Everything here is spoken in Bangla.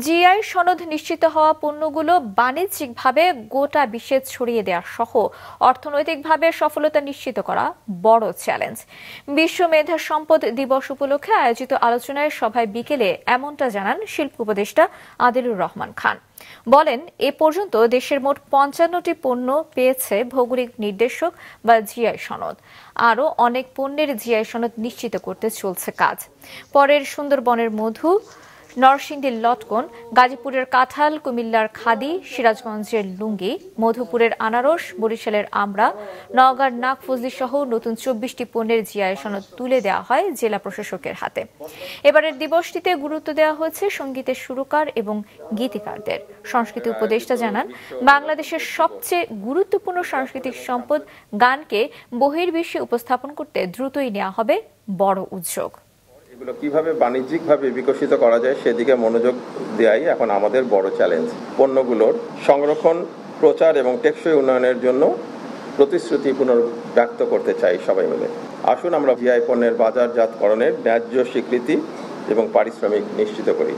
জিআই সনদ নিশ্চিত হওয়া পণ্যগুলো বাণিজ্যিকভাবে গোটা বিশ্বে ছড়িয়ে দেওয়া সহ অর্থনৈতিকভাবে সফলতা নিশ্চিত করা বড় চ্যালেঞ্জ। বিশ্ব মেধা সম্পদ দিবস উপলক্ষে আয়োজিত আলোচনায় সভায় বিকেলে এমনটা জানান শিল্প উপদেষ্টা আদিলুর রহমান খান। বলেন, এ পর্যন্ত দেশের মোট ৫৫টি পণ্য পেয়েছে ভৌগোলিক নির্দেশক বা জিআই সনদ। আরও অনেক পণ্যের জিআই সনদ নিশ্চিত করতে চলছে কাজ। পরের সুন্দরবনের মধু, নরসিংদীর লটকন, গাজীপুরের কাঁঠাল, কুমিল্লার খাদি, সিরাজগঞ্জের লুঙ্গি, মধুপুরের আনারস, বরিশালের আমড়া, নওগাঁর নাগফজলি সহ নতুন ২৪টি পণ্যের জিআই সনদ তুলে দেওয়া হয় জেলা প্রশাসকের হাতে। এবারের দিবসটিতে গুরুত্ব দেওয়া হয়েছে সঙ্গীতের সুরকার এবং গীতিকারদের। সংস্কৃতি উপদেষ্টা জানান, বাংলাদেশের সবচেয়ে গুরুত্বপূর্ণ সাংস্কৃতিক সম্পদ গানকে বহির্বিশ্বে উপস্থাপন করতে দ্রুতই নেওয়া হবে বড় উদ্যোগ। এগুলো কিভাবে বাণিজ্যিকভাবে বিকশিত করা যায় সেদিকে মনোযোগ দেওয়াই এখন আমাদের বড় চ্যালেঞ্জ। পণ্যগুলোর সংরক্ষণ, প্রচার এবং টেকসই উন্নয়নের জন্য প্রতিশ্রুতি পুনর্ব্যক্ত করতে চাই সবাই মিলে। আসুন আমরা জিআই পণ্যের বাজারজাতকরণের ন্যায্য স্বীকৃতি এবং পারিশ্রমিক নিশ্চিত করি।